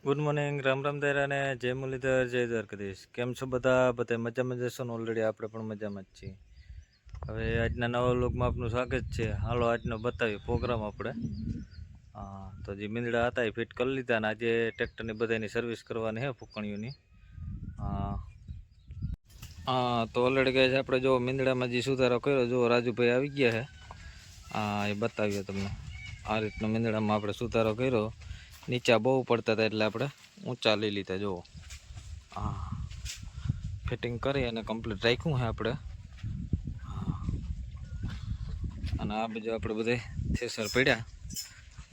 Good morning, Ram Ram દાયરા ને જય મુરલીધર, જય દ્વારકાધીશ. કેમ છો બધા મજામાં જશો ને? ઓલરેડી આપણે પણ મજામાં જ છીએ. હવે આજના નવા વ્લોગમાં આપનું સ્વાગત છે. હાલો આજનો બતાવીએ પ્રોગ્રામ આપણે. તો જે મીંદડા હતા એ ફિટ કરી લીધા અને આજે ટ્રેક્ટરની બધાની સર્વિસ કરવાની છે ફૂકણીઓની. તો ઓલરેડી કહે છે આપણે જો મીંદડામાં જે સુધારો કર્યો, જો રાજુભાઈ આવી ગયા છે. એ બતાવીએ તમને. આ રીતનો મીંદડામાં આપણે સુધારો કર્યો. નીચા બહુ પડતા હતા એટલે આપણે ઊંચા લઈ લીધા. જુઓ, ફિટિંગ કરી અને કમ્પ્લીટ રાખ્યું છે આપણે. અને આ બાજુ આપણે બધે થેસર પડ્યા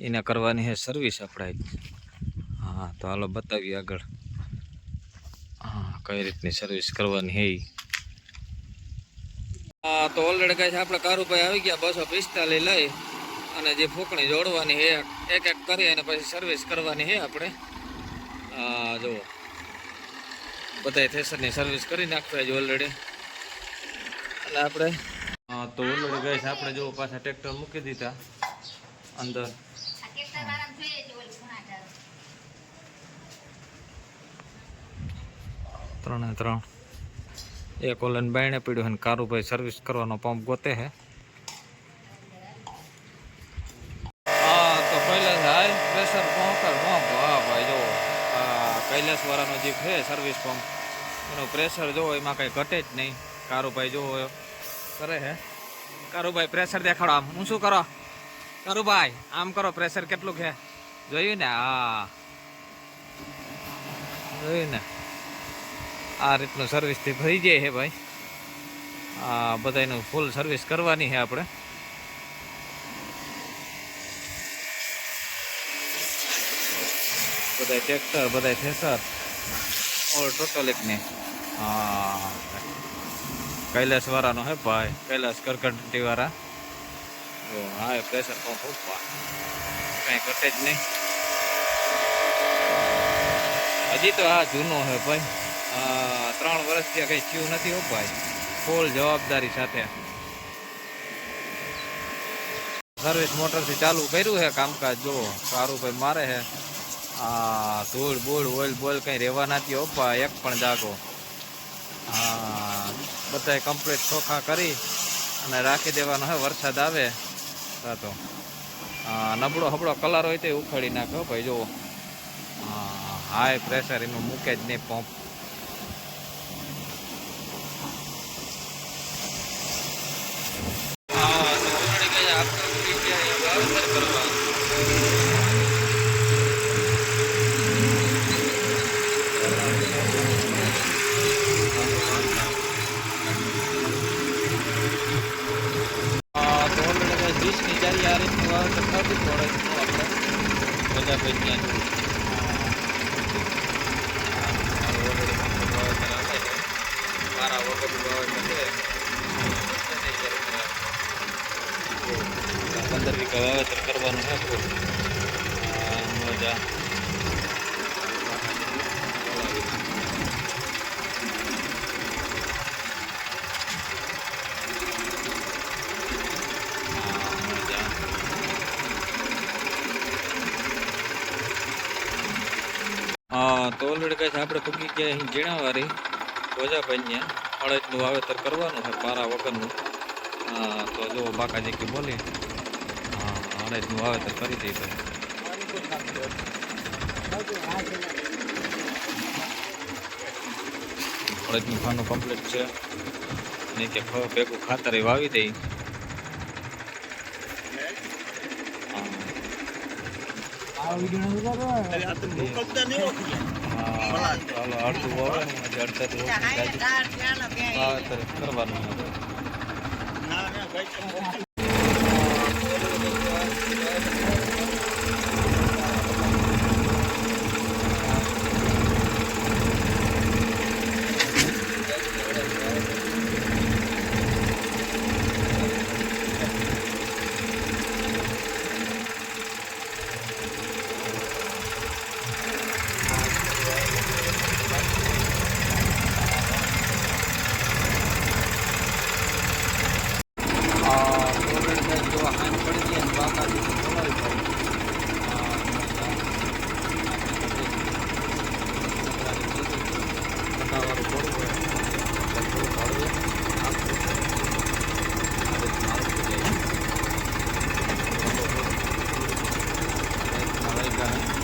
એને કરવાની છે સર્વિસ આપણે. તો હાલો બતાવીએ આગળ કઈ રીતની સર્વિસ કરવાની છે. તો ઓલરેડી કહે છે આપણે કારુભાઈ આવી ગયા 245 લઈ અને જે ફૂંકણી જોડવાની છે એક એક કરી અને પછી સર્વિસ કરવાની છે આપણે. જુઓ, બધા થેસરની સર્વિસ કરી નાખવા છે ઓલરેડી. એટલે આપણે તો ઓલરેડી ગઈ છે આપણે જો પાછા ટ્રેક્ટર મૂકી દીધા અંદર. ત્રણે ત્રણ એક ઓલન બાયણે પીડ્યું અને કારુભાઈ સર્વિસ કરવાનો પંપ ગોતે છે. તો પહેલા હાઈ પ્રેશર પંપ. હા ભાઈ જો કૈલાસ વાળાનો જે છે સર્વિસ પંપ એનું પ્રેશર જો એમાં કંઈ ઘટે જ નહીં. કારુભાઈ જો કરે છે. કારુભાઈ પ્રેશર દેખાડો. આમ હું શું કરો કારુભાઈ? આમ કરો, પ્રેશર કેટલું છે જોયું ને? જોયું ને? આ રીતનું સર્વિસથી થઈ જાય છે ભાઈ. બધાનું ફૂલ સર્વિસ કરવાની છે આપણે. બધા ટ્રેક્ટર, બધા થેસર ઓલ ટોટલ એકને. કૈલાસ વાળાનો હે ભાઈ, કૈલાસ કરકટી વાળા. હા, પ્રેશર પંપ ઉપવા કઈ ઘટે જ નહીં. હજી તો આ જૂનો હે ભાઈ. 3 વર્ષથી કઈ થયું નથી હો ભાઈ. ફૂલ જવાબદારી સાથે સર્વિસ મોટરથી ચાલુ કર્યું છે કામકાજ. જો સારું ભાઈ મારે છે. ધૂળ બૂળ ઓઇલ બોઇલ કંઈ રહેવા નથી હો ભાઈ, એક પણ જાગો. બધા કમ્પ્લીટ ચોખ્ખા કરી અને રાખી દેવાનો હોય. વરસાદ આવે તો નબળો હબળો કલર હોય તો ઉખાડી નાખો ભાઈ. જુઓ, હાઈ પ્રેશર એનું મૂકે જ નહીં પંપ. ની ચારી આ રીતનું વાવેતર થતું થોડે આપણે બધા ભાઈ મારા વખત વાવેતર છે 15 વીઘા વાવેતર કરવાનું છે. મજા તો ઓલરેડી કહે છે આપણે પૂકી ગયા અહીં જીણાવારી ગોજાભાઈને અડદનું વાવેતર કરવાનું છે પારા વગરનું. તો જો બાકાજી કે બોલી અડદનું વાવેતર કરી દઈ ભાઈ. અડદનું ખાનું કમ્પ્લીટ છે ને કે ભેગું ખાતર વાવી દઈ. અડધું વાવેતર કરવાનું. કારણે